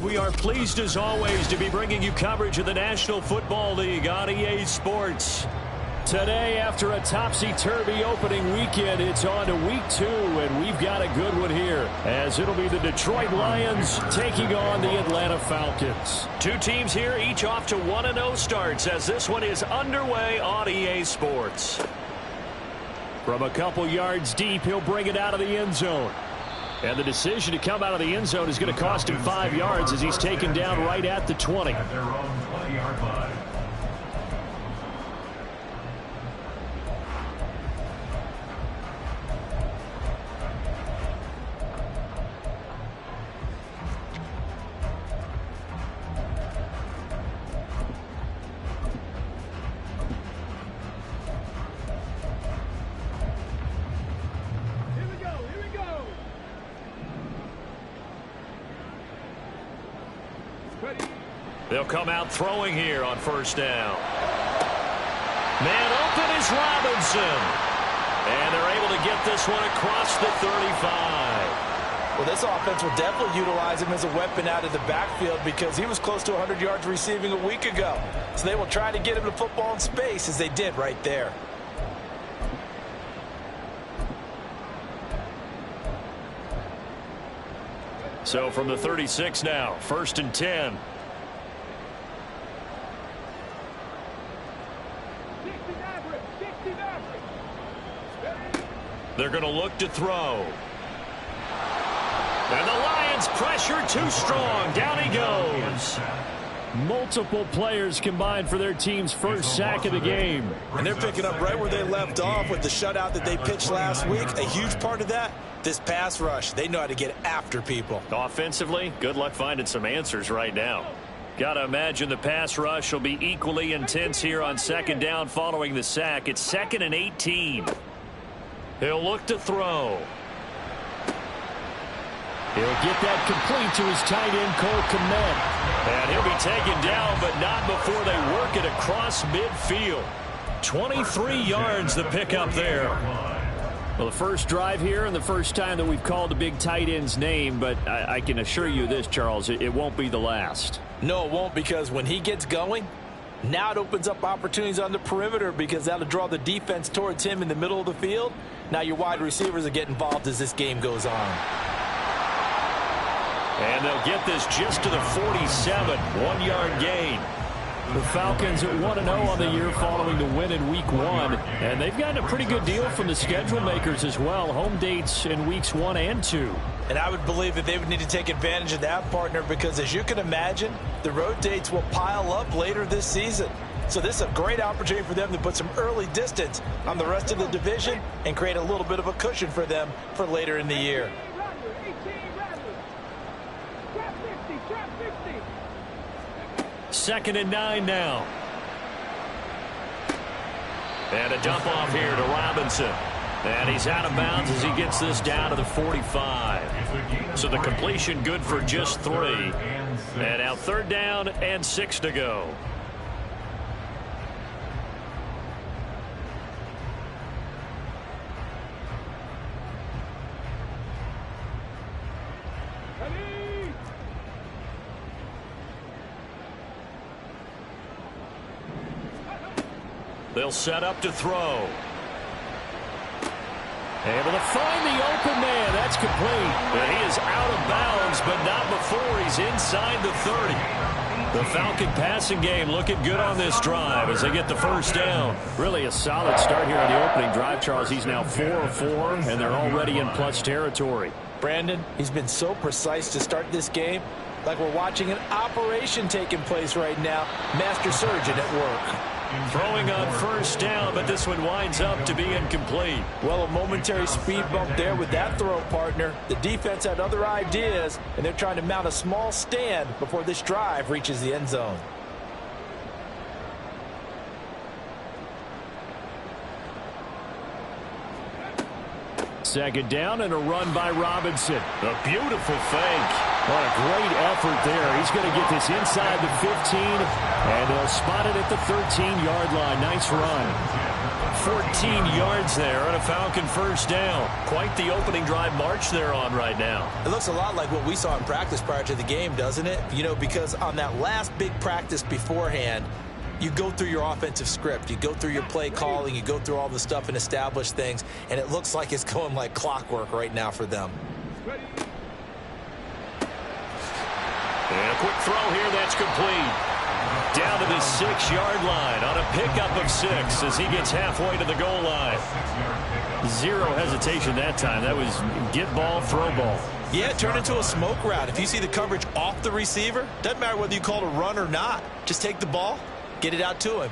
We are pleased as always to be bringing you coverage of the National Football League on EA Sports. Today, after a topsy-turvy opening weekend, it's on to week 2, and we've got a good one here, as it'll be the Detroit Lions taking on the Atlanta Falcons. Two teams here, each off to 1-0 starts, as this one is underway on EA Sports. From a couple yards deep, he'll bring it out of the end zone. And the decision to come out of the end zone is going to cost him 5 yards as he's taken down right at the 20. At their own 20-yard line. They'll come out throwing here on first down. Man open is Robinson. And they're able to get this one across the 35. Well, this offense will definitely utilize him as a weapon out of the backfield because he was close to 100 yards receiving a week ago. So they will try to get him the football in space as they did right there. So from the 36 now, 1st and 10. They're going to look to throw. And the Lions pressure too strong. Down he goes. Multiple players combined for their team's first sack of the game. And they're picking up right where they left off with the shutout that they pitched last week. A huge part of that, this pass rush. They know how to get after people. Offensively, good luck finding some answers right now. Got to imagine the pass rush will be equally intense here on 2nd down following the sack. It's 2nd and 18. He'll look to throw. He'll get that complete to his tight end, Cole Kmet. And he'll be taken down, but not before they work it across midfield. 23 yards the pickup there. Well, the first drive here and the first time that we've called the big tight end's name, but I can assure you this, Charles, it won't be the last. No, it won't, because when he gets going, now it opens up opportunities on the perimeter because that'll draw the defense towards him in the middle of the field. Now your wide receivers will get involved as this game goes on. And they'll get this just to the 47, 1-yard gain. The Falcons at 1-0 on the year following the win in Week 1. And they've gotten a pretty good deal from the schedule makers as well. Home dates in Weeks 1 and 2. And I would believe that they would need to take advantage of that, partner, because as you can imagine, the road dates will pile up later this season. So this is a great opportunity for them to put some early distance on the rest of the division and create a little bit of a cushion for them for later in the year. Second and 9 now. And a dump off here to Robinson. And he's out of bounds as he gets this down to the 45. So the completion good for just 3. And now 3rd down and 6 to go. They'll set up to throw. Able to find the open man. That's complete. And he is out of bounds, but not before he's inside the 30. The Falcon passing game looking good on this drive as they get the first down. Really a solid start here on the opening drive, Charles. He's now 4 of 4, and they're already in plus territory. Brandon, he's been so precise to start this game. Like we're watching an operation taking place right now. Master surgeon at work. Throwing on first down, but this one winds up to be incomplete. Well, a momentary speed bump there with that throw, partner. The defense had other ideas, and they're trying to mount a small stand before this drive reaches the end zone. Second down and a run by Robinson. A beautiful fake. What a great effort there. He's going to get this inside the 15, and they'll spot it at the 13-yard line. Nice run. 14 yards there on a Falcon first down. Quite the opening drive march they're on right now. It looks a lot like what we saw in practice prior to the game, doesn't it? You know, because on that last big practice beforehand, you go through your offensive script. You go through your play calling. You go through all the stuff and establish things, and it looks like it's going like clockwork right now for them. And a quick throw here that's complete. Down to the 6-yard line on a pickup of 6 as he gets halfway to the goal line. Zero hesitation that time. That was get ball, throw ball. Yeah, it turned into a smoke route. If you see the coverage off the receiver, doesn't matter whether you call it a run or not. Just take the ball, get it out to him.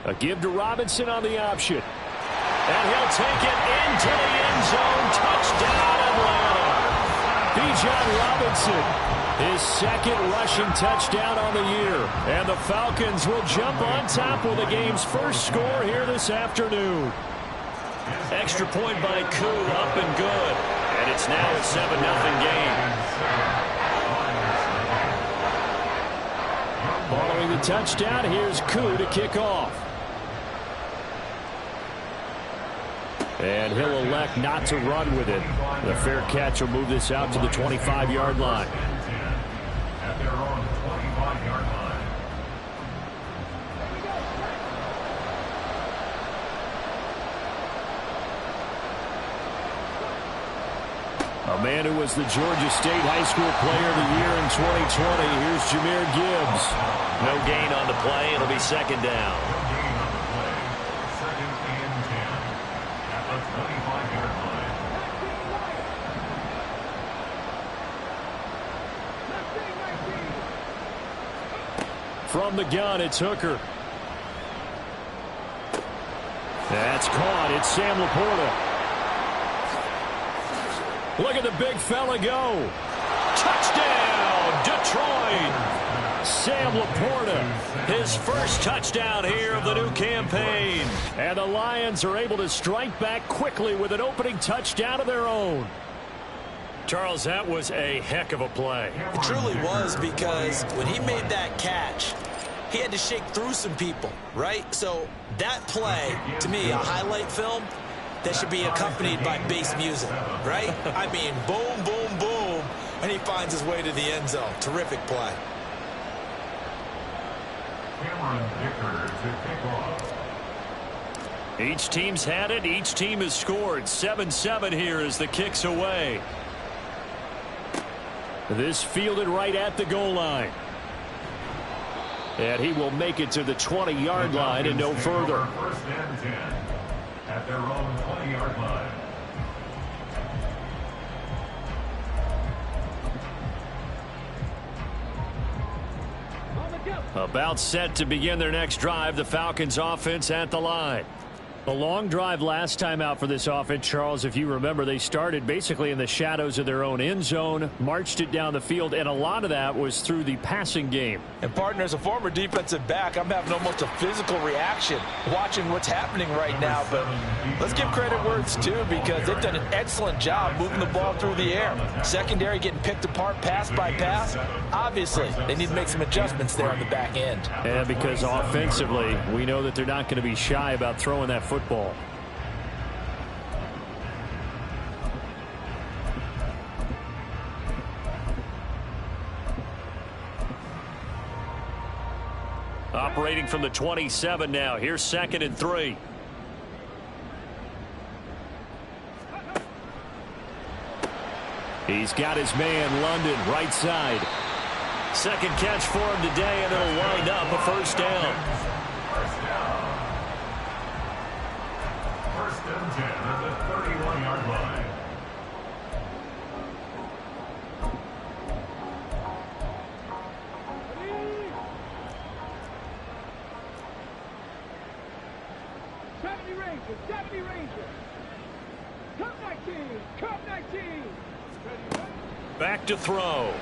A give to Robinson on the option. And he'll take it into the end zone. Touchdown, Atlanta. Bijan Robinson, his second rushing touchdown on the year. And the Falcons will jump on top with the game's first score here this afternoon. Extra point by Koo, up and good. And it's now a 7-0 game. Following the touchdown, here's Koo to kick off. And he'll elect not to run with it. The fair catch will move this out to the 25-yard line. At their own 25-yard line. A man who was the Georgia State High School Player of the Year in 2020. Here's Jahmyr Gibbs. No gain on the play. It'll be second down. From the gun, it's Hooker. That's caught. It's Sam Laporta. Look at the big fella go. Touchdown, Detroit. Sam Laporta, his first touchdown here of the new campaign. And the Lions are able to strike back quickly with an opening touchdown of their own. Charles, that was a heck of a play. It truly was, because when he made that catch, he had to shake through some people, right? So that play, to me, a highlight film that should be accompanied by bass music, right? I mean, boom, boom, boom, and he finds his way to the end zone. Terrific play. Each team's had it. Each team has scored. 7-7 here as the kick's away. This fielded right at the goal line. And he will make it to the 20-yard line and no further. First and 10 at their own 20-yard line. About set to begin their next drive. The Falcons offense at the line. A long drive last time out for this offense, Charles. If you remember, they started basically in the shadows of their own end zone, marched it down the field, and a lot of that was through the passing game. And, partner, as a former defensive back, I'm having almost a physical reaction watching what's happening right now. But let's give credit where it's due, because they've done an excellent job moving the ball through the air. Secondary getting picked apart pass by pass. Obviously, they need to make some adjustments there on the back end. And because offensively, we know that they're not going to be shy about throwing that football. Operating from the 27 now. Here's 2nd and 3. He's got his man, London, right side. Second catch for him today, and it'll wind up a first down. First and 10 at the 31-yard line. Back to throw.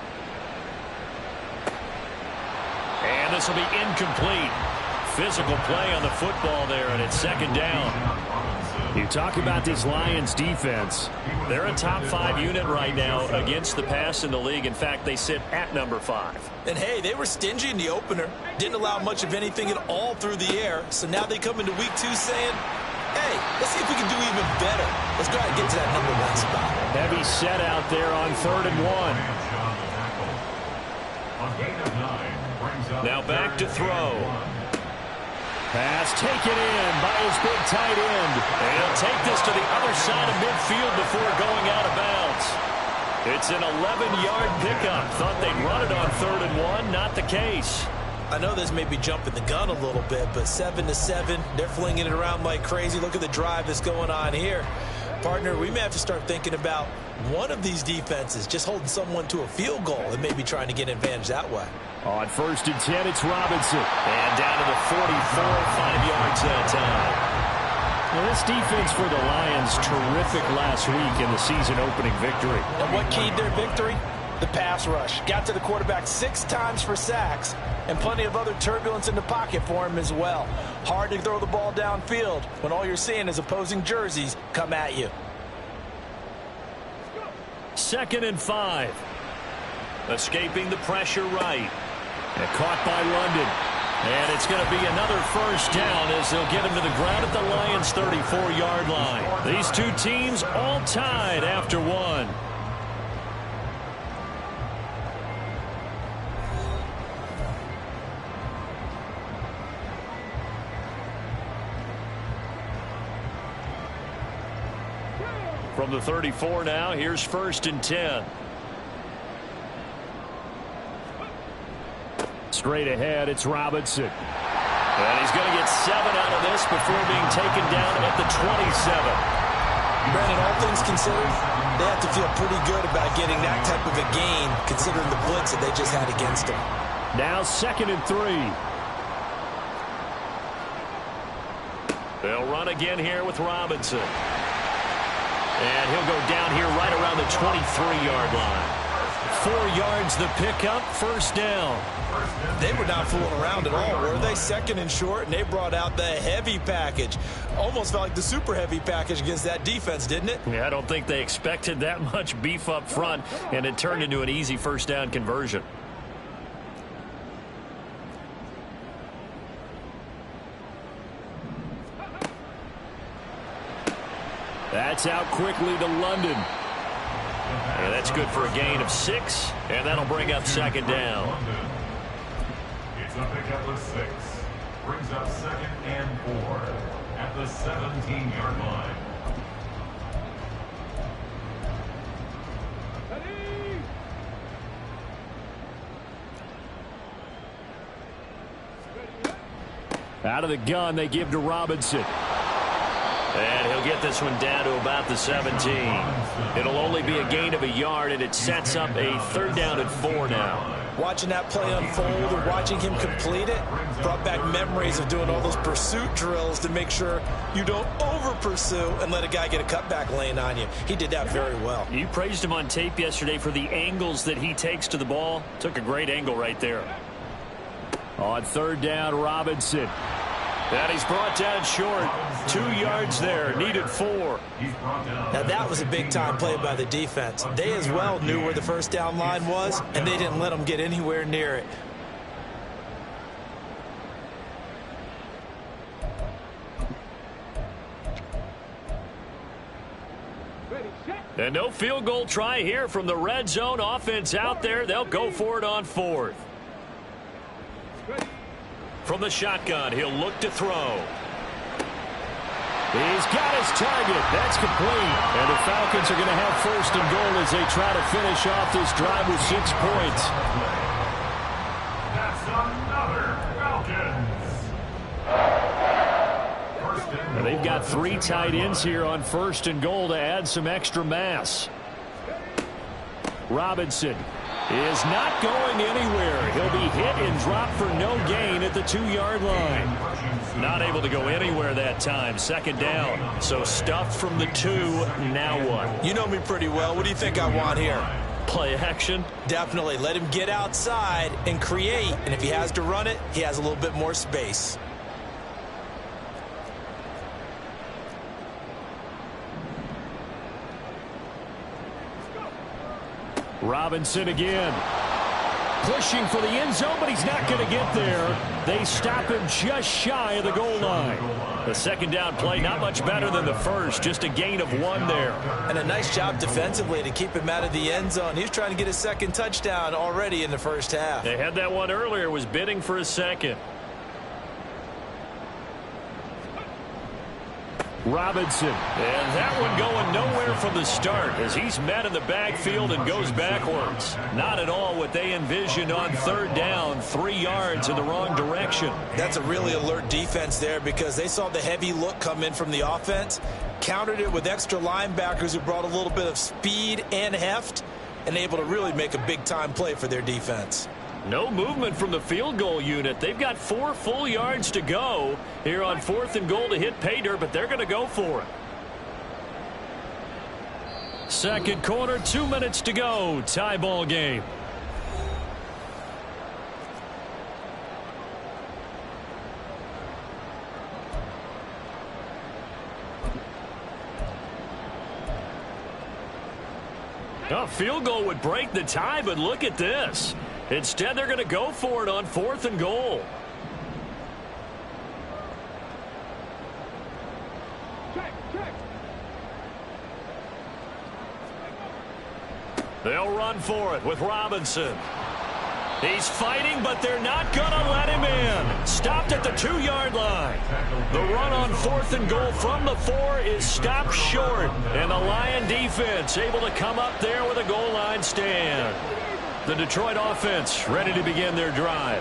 And this will be incomplete. Physical play on the football there, and it's second down. You talk about this Lions defense. They're a top 5 unit right now against the pass in the league. In fact, they sit at number 5. And hey, they were stingy in the opener. Didn't allow much of anything at all through the air. So now they come into week 2 saying, hey, let's see if we can do even better. Let's go ahead and get to that number 1 spot. Heavy set out there on 3rd and 1. Now back to throw. Pass taken in by his big tight end. And he'll take this to the other side of midfield before going out of bounds. It's an 11-yard pickup. Thought they'd run it on 3rd and 1. Not the case. I know this may be jumping the gun a little bit, but 7-7, they're flinging it around like crazy. Look at the drive that's going on here. Partner, we may have to start thinking about one of these defenses just holding someone to a field goal and maybe trying to get an advantage that way. On 1st and 10, it's Robinson. And down to the 44, 5 yards that time. Well, this defense for the Lions, terrific last week in the season-opening victory. And what keyed their victory? The pass rush. Got to the quarterback 6 times for sacks, and plenty of other turbulence in the pocket for him as well. Hard to throw the ball downfield when all you're seeing is opposing jerseys come at you. 2nd and 5. Escaping the pressure right. And caught by London. And it's going to be another first down as they'll get him to the ground at the Lions' 34-yard line. These two teams all tied after 1. From the 34 now, here's 1st and 10. Straight ahead, it's Robinson. And he's going to get 7 out of this before being taken down at the 27. Brandon, all things considered, they have to feel pretty good about getting that type of a gain considering the blitz that they just had against them. Now 2nd and 3. They'll run again here with Robinson. And he'll go down here right around the 23-yard line. 4 yards the pickup, first down. They were not fooling around at all, were they? 2nd and short, and they brought out the heavy package. Almost felt like the super heavy package against that defense, didn't it? Yeah, I don't think they expected that much beef up front, and it turned into an easy first down conversion. That's out quickly to London. And that's good for a gain of 6, and that'll bring up 2nd down. It's a pickup of 6. Brings up 2nd and 4 at the 17-yard line. Out of the gun, they give to Robinson. And he'll get this one down to about the 17. It'll only be a gain of a yard, and it sets up a 3rd down and 4 now. Watching that play unfold and watching him complete it brought back memories of doing all those pursuit drills to make sure you don't over-pursue and let a guy get a cutback lane on you. He did that very well. You praised him on tape yesterday for the angles that he takes to the ball. Took a great angle right there. On 3rd down, Robinson. And he's brought down short. 2 yards there. Needed 4. Now that was a big-time play by the defense. They as well knew where the first down line was, and they didn't let them get anywhere near it. And no field goal try here from the red zone. Offense out there. They'll go for it on 4th. From the shotgun, he'll look to throw. He's got his target. That's complete. And the Falcons are going to have 1st and goal as they try to finish off this drive with 6 points. That's another Falcons. And they've got 3 tight ends here on 1st and goal to add some extra mass. Robinson. is not going anywhere. He'll be hit and dropped for no gain at the 2-yard line. Not able to go anywhere that time. Second down. So stuffed from the 2. Now what? You know me pretty well. What do you think I want here? Play action? Definitely. Let him get outside and create. And if he has to run it, he has a little bit more space. Robinson again. Pushing for the end zone, but he's not going to get there. They stop him just shy of the goal line. The second down play, not much better than the first. Just a gain of 1 there. And a nice job defensively to keep him out of the end zone. He's trying to get his second touchdown already in the first half. They had that one earlier, was bidding for a second. Robinson, and that one going nowhere from the start as he's met in the backfield and goes backwards. Not at all what they envisioned on third down, 3 yards in the wrong direction. That's a really alert defense there because they saw the heavy look come in from the offense, countered it with extra linebackers who brought a little bit of speed and heft, and able to really make a big-time play for their defense. No movement from the field goal unit. They've got 4 full yards to go here on 4th and goal to hit pay dirt, but they're going to go for it. Second quarter, 2 minutes to go. Tie ball game. A field goal would break the tie, but look at this. Instead, they're going to go for it on 4th and goal. They'll run for it with Robinson. He's fighting, but they're not going to let him in. Stopped at the 2-yard line. The run on 4th and goal from the 4 is stopped short. And the Lion defense able to come up there with a goal line stand. The Detroit offense ready to begin their drive.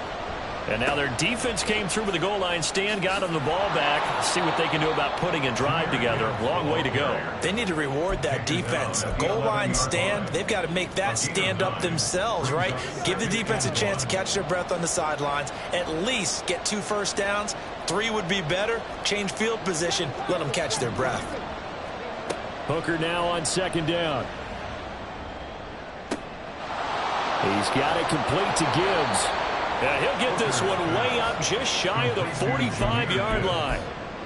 And now their defense came through with the goal line stand, got them the ball back. See what they can do about putting a drive together. Long way to go. They need to reward that defense. A goal line stand, they've got to make that stand up themselves, right? Give the defense a chance to catch their breath on the sidelines. At least get 2 first downs. 3 would be better. Change field position. Let them catch their breath. Hooker now on second down. He's got it complete to Gibbs. Yeah, he'll get this one way up just shy of the 45-yard line.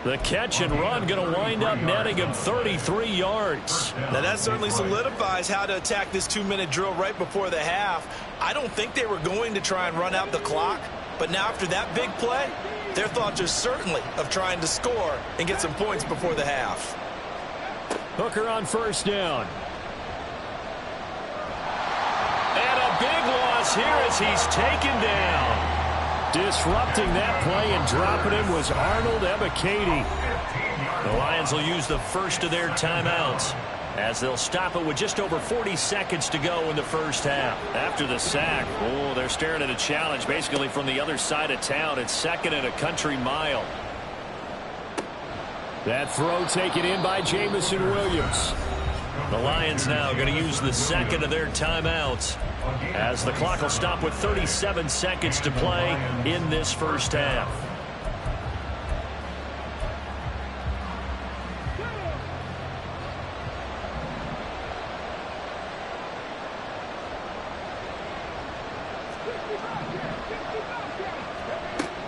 The catch and run going to wind up netting him 33 yards. Now that certainly solidifies how to attack this 2-minute drill right before the half. I don't think they were going to try and run out the clock, but now after that big play, their thoughts are certainly of trying to score and get some points before the half. Hooker on first down. And a big loss here as he's taken down. Disrupting that play and dropping him was Arnold Ebiketie. The Lions will use the first of their timeouts as they'll stop it with just over 40 seconds to go in the first half. After the sack, they're staring at a challenge basically from the other side of town. It's second and a country mile. That throw taken in by Jamison Williams. The Lions now going to use the second of their timeouts as the clock will stop with 37 seconds to play in this first half.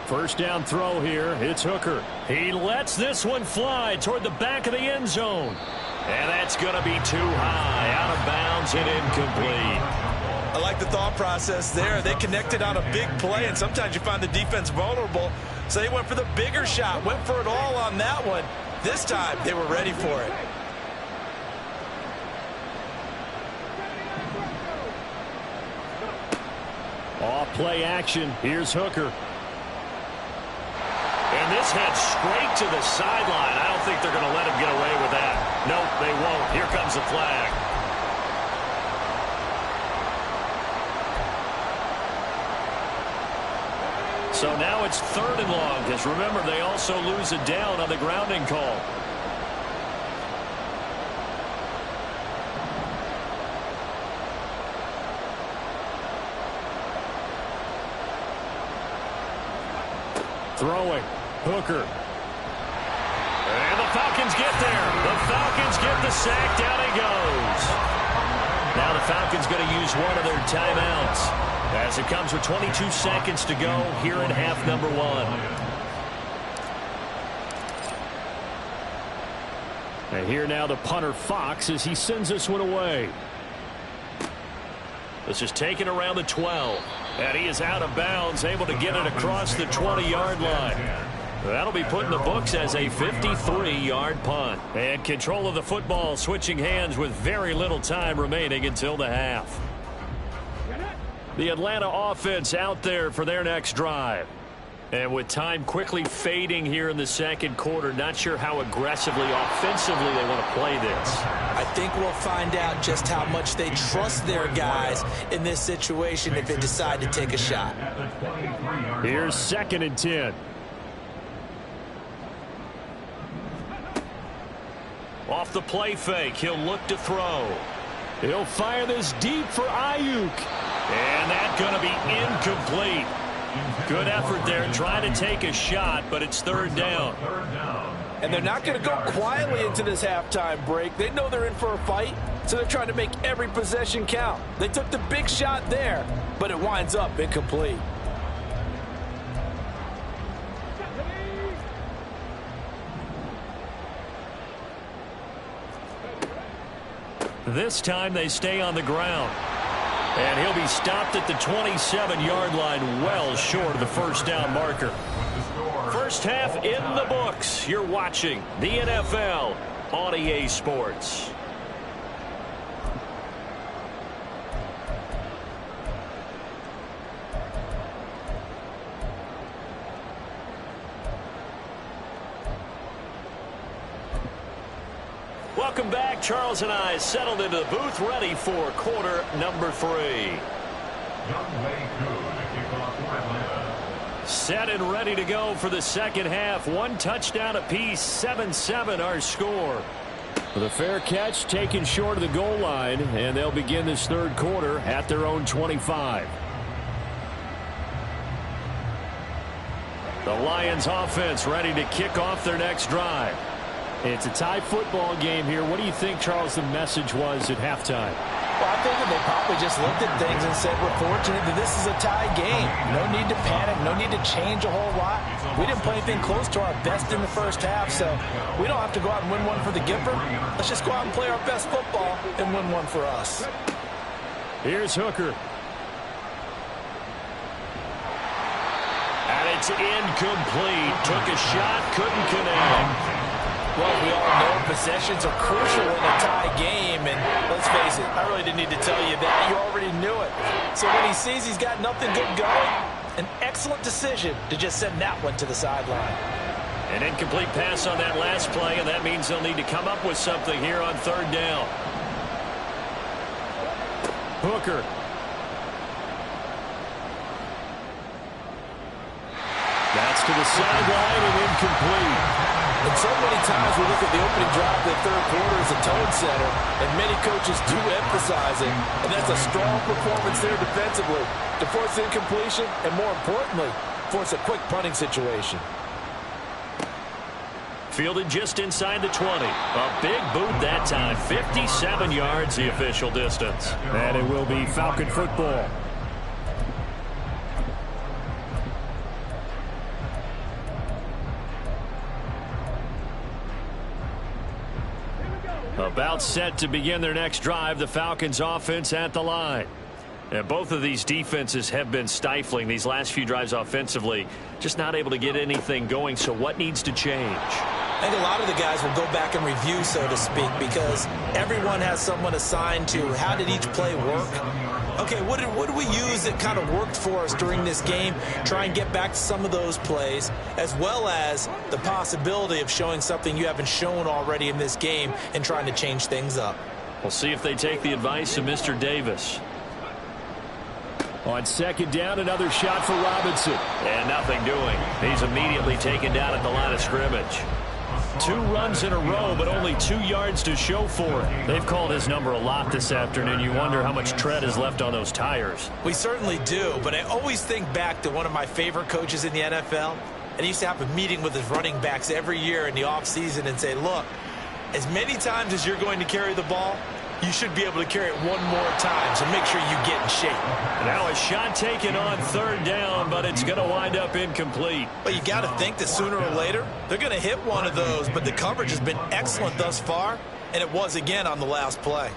First down throw here. It's Hooker. He lets this one fly toward the back of the end zone. And that's going to be too high, out of bounds and incomplete. I like the thought process there. They connected on a big play, and sometimes you find the defense vulnerable. So they went for the bigger shot, went for it all on that one. This time, they were ready for it. Off play action. Here's Hooker. And this heads straight to the sideline. I don't think they're going to let him get away with that. Nope, they won't. Here comes the flag. So now it's 3rd and long, because remember, they also lose a down on the grounding call. Throwing. Hooker. And the Falcons get there. The Falcons get the sack. Down he goes. Now the Falcons going to use one of their timeouts as it comes with 22 seconds to go here in half number 1. And here now the punter Fox as he sends this one away. This is taken around the 12. And he is out of bounds, able to get it across the 20-yard line. That'll be put in the books as a 53-yard punt. And control of the football switching hands with very little time remaining until the half. The Atlanta offense out there for their next drive. And with time quickly fading here in the second quarter, not sure how aggressively, offensively they want to play this. I think we'll find out just how much they trust their guys in this situation if they decide to take a shot. Here's 2nd and 10. Off the play fake, he'll look to throw. He'll fire this deep for Ayuk. And that's going to be incomplete. Good effort there trying to take a shot, but it's 3rd down. And they're not going to go quietly into this halftime break. They know they're in for a fight, so they're trying to make every possession count. They took the big shot there, but it winds up incomplete. This time they stay on the ground. And he'll be stopped at the 27-yard line, well short of the first down marker. First half in the books. You're watching the NFL on EA Sports. Welcome back. Charles and I settled into the booth, ready for quarter number 3. Set and ready to go for the second half. 1 touchdown apiece, 7-7 our score. The fair catch taken short of the goal line, and they'll begin this third quarter at their own 25. The Lions offense ready to kick off their next drive. It's a tie football game here. What do you think, Charles, the message was at halftime? Well, I think that they probably just looked at things and said, we're fortunate that this is a tie game. No need to panic. No need to change a whole lot. We didn't play anything close to our best in the first half, so we don't have to go out and win one for the Gipper. Let's just go out and play our best football and win one for us. Here's Hooker. And it's incomplete. Took a shot, couldn't connect. Well, we all know possessions are crucial in a tie game, and let's face it, I really didn't need to tell you that. You already knew it. So when he sees he's got nothing good going, an excellent decision to just send that one to the sideline. An incomplete pass on that last play, and that means they'll need to come up with something here on 3rd down. Hooker. That's to the sideline and incomplete. And so many times we look at the opening drive of the third quarter as a tone setter, and many coaches do emphasize it, and that's a strong performance there defensively to force incompletion and, more importantly, force a quick punting situation. Fielded just inside the 20. A big boot that time. 57 yards the official distance. And it will be Falcon football. About set to begin their next drive, the Falcons offense at the line. And both of these defenses have been stifling these last few drives offensively. Just not able to get anything going, so what needs to change? I think a lot of the guys will go back and review, so to speak, because everyone has someone assigned to how did each play work. Okay, what did we use that kind of worked for us during this game? Try and get back to some of those plays, as well as the possibility of showing something you haven't shown already in this game and trying to change things up. We'll see if they take the advice of Mr. Davis. On 2nd down, another shot for Robinson. And nothing doing. He's immediately taken down at the line of scrimmage. 2 runs in a row, but only 2 yards to show for it. They've called his number a lot this afternoon. You wonder how much tread is left on those tires. We certainly do, but I always think back to one of my favorite coaches in the NFL, and he used to have a meeting with his running backs every year in the offseason and say, look, as many times as you're going to carry the ball, you should be able to carry it one more time, so make sure you get in shape. Now a shot taken on third down, but it's going to wind up incomplete. But you got to think that sooner or later, they're going to hit one of those, but the coverage has been excellent thus far, and it was again on the last play.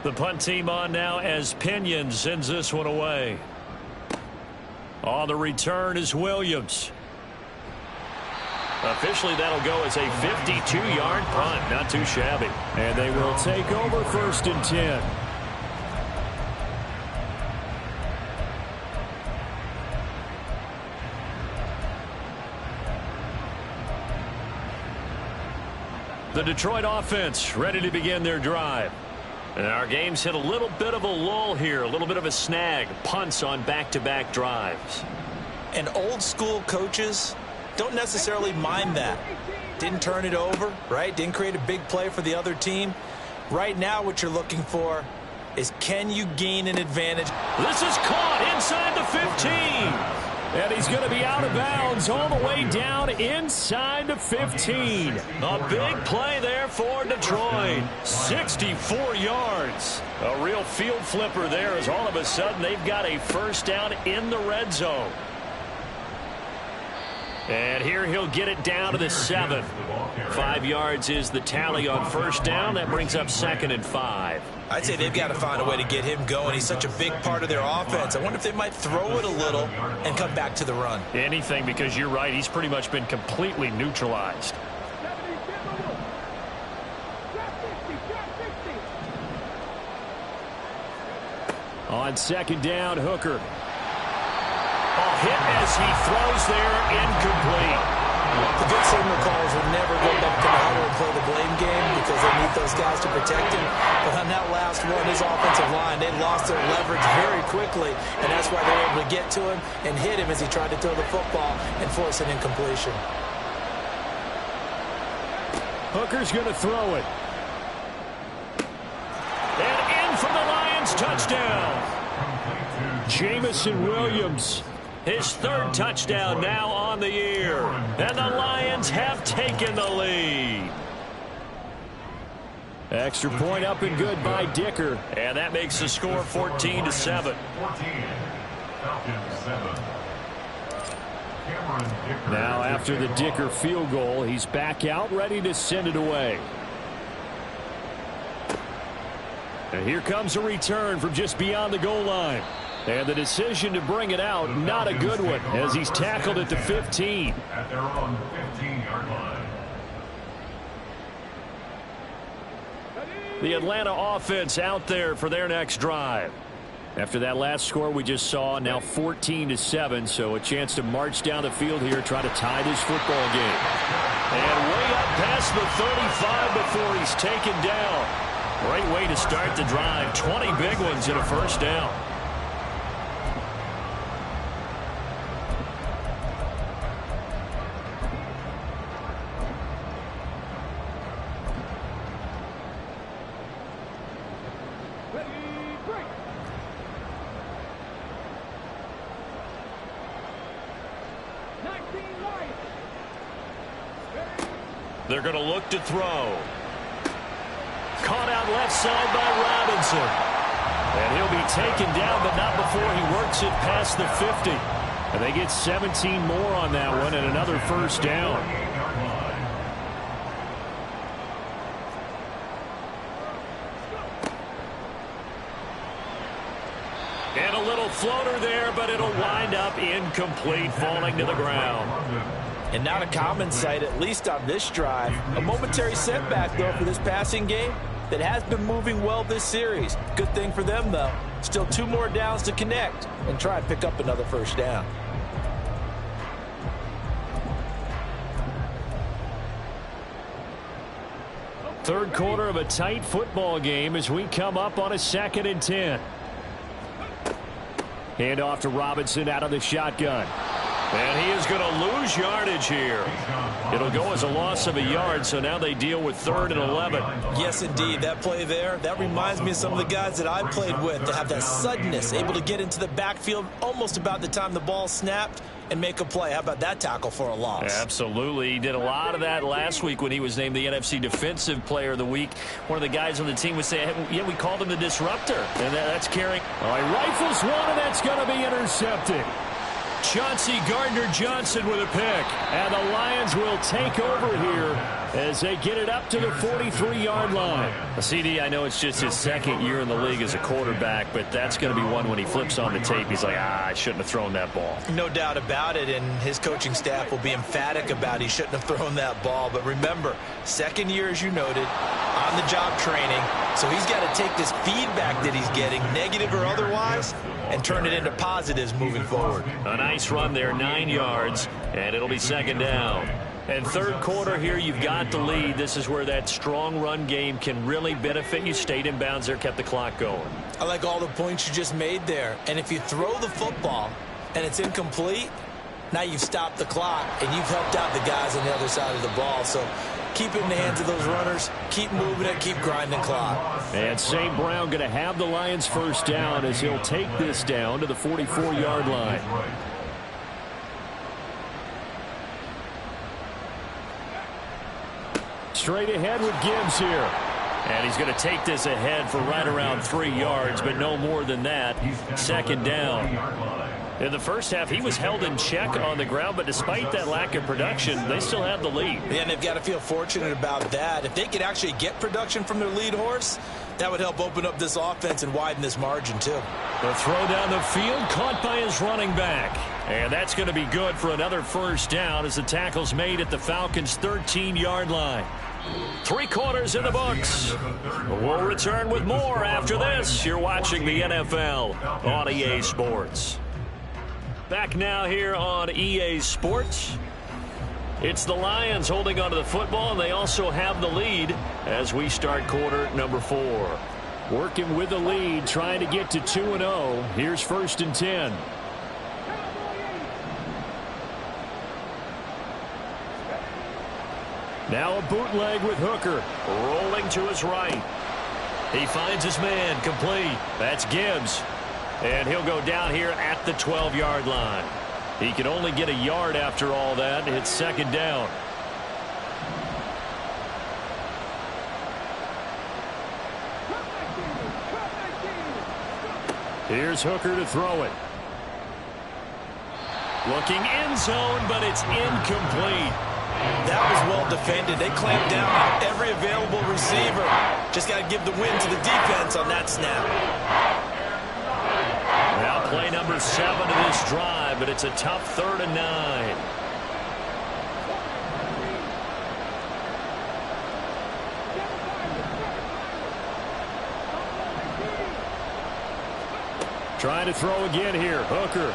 The punt team on now as Pinion sends this one away. On the return is Williams. Officially, that'll go as a 52-yard punt. Not too shabby. And they will take over 1st and 10. The Detroit offense ready to begin their drive. And our game's hit a little bit of a lull here, a little bit of a snag. Punts on back-to-back drives. And old-school coaches don't necessarily mind that. Didn't turn it over, right? Didn't create a big play for the other team. Right now what you're looking for is, can you gain an advantage? This is caught inside the 15. And he's going to be out of bounds all the way down inside the 15. A big play there for Detroit. 64 yards. A real field flipper there, as all of a sudden they've got a first down in the red zone. And here he'll get it down to the 7. 5 yards is the tally on first down. That brings up 2nd and 5. I'd say they've got to find a way to get him going. He's such a big part of their offense. I wonder if they might throw it a little and come back to the run. Anything, because you're right. He's pretty much been completely neutralized. On 2nd down, Hooker. Hit as he throws there, incomplete. The good signal calls will never go back to the huddle and play the blame game because they need those guys to protect him. But on that last one, his offensive line, they lost their leverage very quickly, and that's why they were able to get to him and hit him as he tried to throw the football and force an incompletion. Hooker's going to throw it. And in for the Lions, touchdown. Jamison Williams. His 3rd touchdown now on the year. And the Lions have taken the lead. Extra point up and good by Dicker. And that makes the score 14-7. Now after the Dicker field goal, he's back out ready to send it away. And here comes a return from just beyond the goal line. And the decision to bring it out, not a good one, as he's tackled at the 15. At their own 15-yard line. The Atlanta offense out there for their next drive. After that last score we just saw, now 14-7, so a chance to march down the field here, try to tie this football game. And way up past the 35 before he's taken down. Great way to start the drive. 20 big ones in a first down. They're going to look to throw. Caught out left side by Robinson. And he'll be taken down, but not before he works it past the 50. And they get 17 more on that one and another first down. And a little floater there, but it'll wind up incomplete, falling to the ground. And not a common sight, at least on this drive. A momentary setback, though, for this passing game that has been moving well this series. Good thing for them, though. Still 2 more downs to connect and try and pick up another first down. Third quarter of a tight football game as we come up on a 2nd and 10. Hand off to Robinson out of the shotgun. And he is going to lose yardage here. It'll go as a loss of a yard, so now they deal with 3rd and 11. Yes, indeed. That play there, that reminds me of some of the guys that I played with that have that suddenness, able to get into the backfield almost about the time the ball snapped and make a play. How about that tackle for a loss? Absolutely. He did a lot of that last week when he was named the NFC Defensive Player of the Week. One of the guys on the team would say, hey, yeah, we called him the disruptor. And that's carrying. All right, rifles one, and that's going to be intercepted. Chauncey Gardner-Johnson with a pick. And the Lions will take over here as they get it up to the 43-yard line. CD, I know it's just his 2nd year in the league as a quarterback, but that's going to be one when he flips on the tape. He's like, I shouldn't have thrown that ball. No doubt about it, and his coaching staff will be emphatic about he shouldn't have thrown that ball. But remember, 2nd year, as you noted, on-the-job training, so he's got to take this feedback that he's getting, negative or otherwise, and turn it into positives moving forward. A nice run there, 9 yards, and it'll be 2nd down. And 3rd quarter here, you've got the lead. This is where that strong run game can really benefit you. Stayed in bounds there, kept the clock going. I like all the points you just made there. And if you throw the football and it's incomplete, now you've stopped the clock and you've helped out the guys on the other side of the ball. So keep it in the hands of those runners. Keep moving it. Keep grinding clock. And St. Brown going to have the Lions 1st down as he'll take this down to the 44-yard line. Straight ahead with Gibbs here. And he's going to take this ahead for right around 3 yards, but no more than that. 2nd down. In the first half, he was held in check on the ground, but despite that lack of production, they still have the lead. Yeah, and they've got to feel fortunate about that. If they could actually get production from their lead horse, that would help open up this offense and widen this margin, too. The throw down the field, caught by his running back. And that's going to be good for another 1st down as the tackle's made at the Falcons' 13-yard line. 3 quarters in the books. We'll return with more after this. You're watching the NFL on EA Sports. Back now here on EA Sports. It's the Lions holding onto the football, and they also have the lead as we start quarter number 4. Working with the lead, trying to get to 2-0. Here's 1st and 10. Now a bootleg with Hooker, rolling to his right. He finds his man, complete. That's Gibbs. And he'll go down here at the 12-yard line. He can only get a yard after all that. It's 2nd down. Here's Hooker to throw it. Looking end zone, but it's incomplete. That was well defended. They clamped down on every available receiver. Just got to give the win to the defense on that snap. Now play number 7 of this drive, but it's a tough 3rd and 9. Trying to throw again here. Hooker.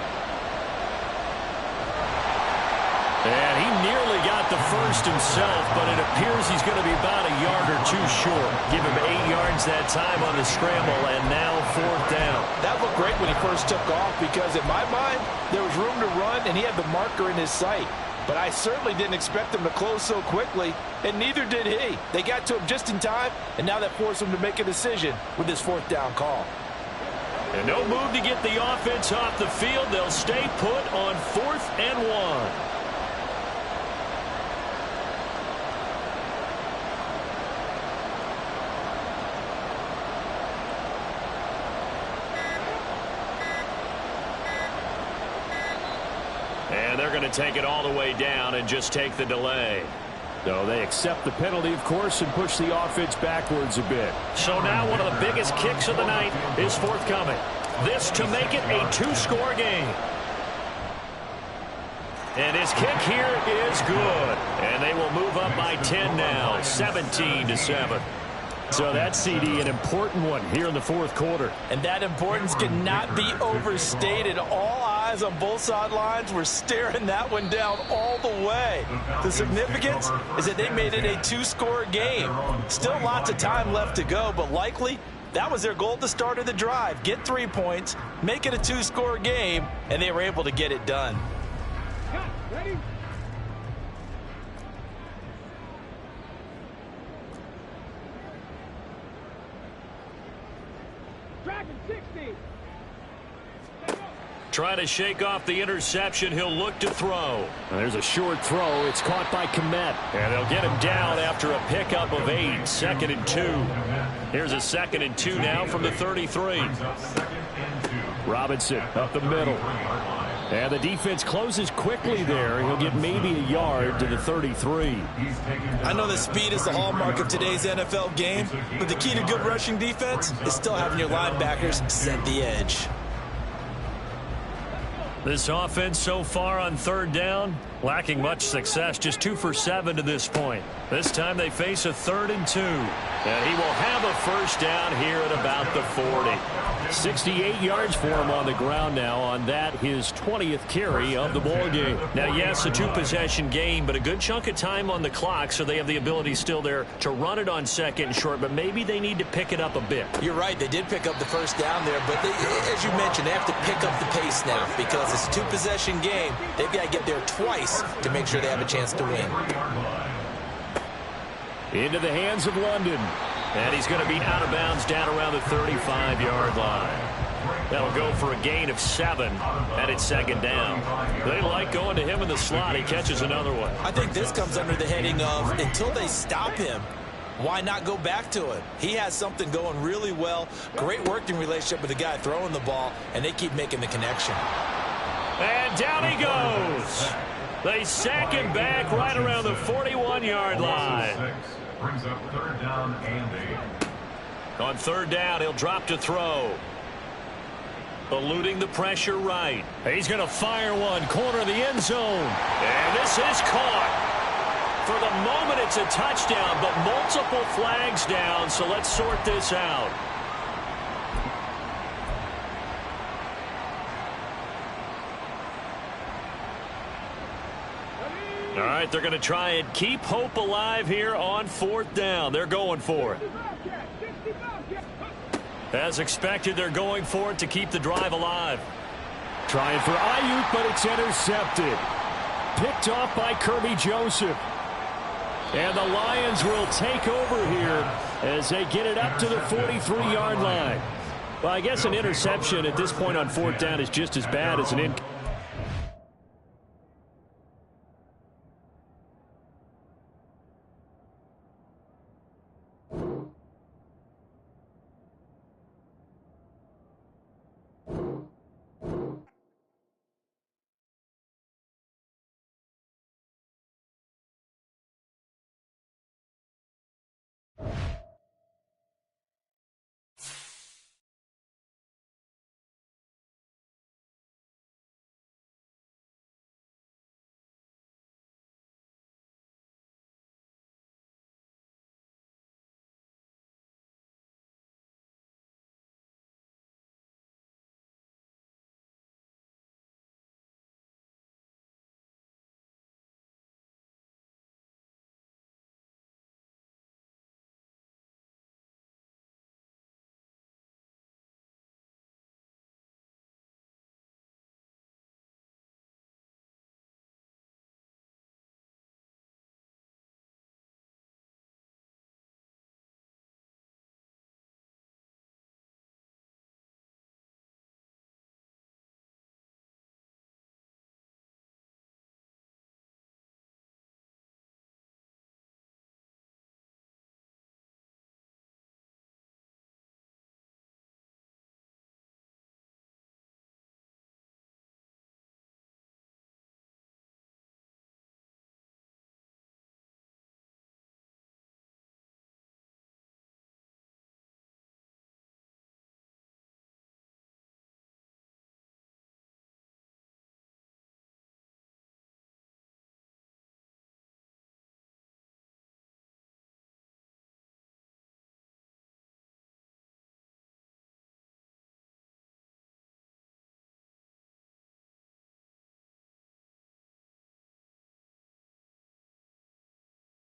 And he nearly got the 1st himself, but it appears he's going to be about a yard or 2 short. Give him 8 yards that time on the scramble, and now 4th down. That looked great when he first took off because, in my mind, there was room to run, and he had the marker in his sight. But I certainly didn't expect him to close so quickly, and neither did he. They got to him just in time, and now that forced him to make a decision with his 4th down call. And no move to get the offense off the field. They'll stay put on 4th and 1. And they're going to take it all the way down and just take the delay. So they accept the penalty, of course, and push the offense backwards a bit. So now one of the biggest kicks of the night is forthcoming. This to make it a 2-score game. And his kick here is good. And they will move up by 10 now, 17-7. So that's, CD, an important one here in the 4th quarter. And that importance cannot be overstated. All eyes on both sidelines were staring that one down all the way. The significance is that they made it a 2-score game. Still lots of time left to go, but likely that was their goal at the start of the drive. Get 3 points, make it a 2-score game, and they were able to get it done. Trying to shake off the interception. He'll look to throw. And there's a short throw. It's caught by Komet. And they'll get him down after a pickup of 8. 2nd and 2. Here's a 2nd and 2 now from the 33. Robinson up the middle. And the defense closes quickly there. He'll get maybe a yard to the 33. I know that speed is the hallmark of today's NFL game, but the key to good rushing defense is still having your linebackers set the edge. This offense so far on 3rd down, lacking much success, just 2 for 7 to this point. This time they face a 3rd and 2. And he will have a first down here at about the 40. 68 yards for him on the ground now on that, his 20th carry of the ball game. Now, yes, a 2-possession game, but a good chunk of time on the clock, so they have the ability still there to run it on 2nd and short, but maybe they need to pick it up a bit. You're right. They did pick up the first down there, but as you mentioned, they have to pick up the pace now because it's a 2-possession game. They've got to get there twice to make sure they have a chance to win. Into the hands of London. And he's going to be out of bounds down around the 35-yard line. That'll go for a gain of 7, and it's 2nd down. They like going to him in the slot. He catches another one. I think this comes under the heading of until they stop him, why not go back to it? He has something going really well. Great working relationship with the guy throwing the ball, and they keep making the connection. And down he goes. They sack him back right around the 41-yard line. Brings up 3rd down and 8. On 3rd down, he'll drop to throw. Eluding the pressure right. He's going to fire one, corner of the end zone. And this is caught. For the moment, it's a touchdown, but multiple flags down, so let's sort this out. All right, they're going to try and keep hope alive here on 4th down. They're going for it. As expected, they're going for it to keep the drive alive. Trying for Ayuk, but it's intercepted. Picked off by Kirby Joseph. And the Lions will take over here as they get it up to the 43-yard line. Well, I guess an interception at this point on 4th down is just as bad as an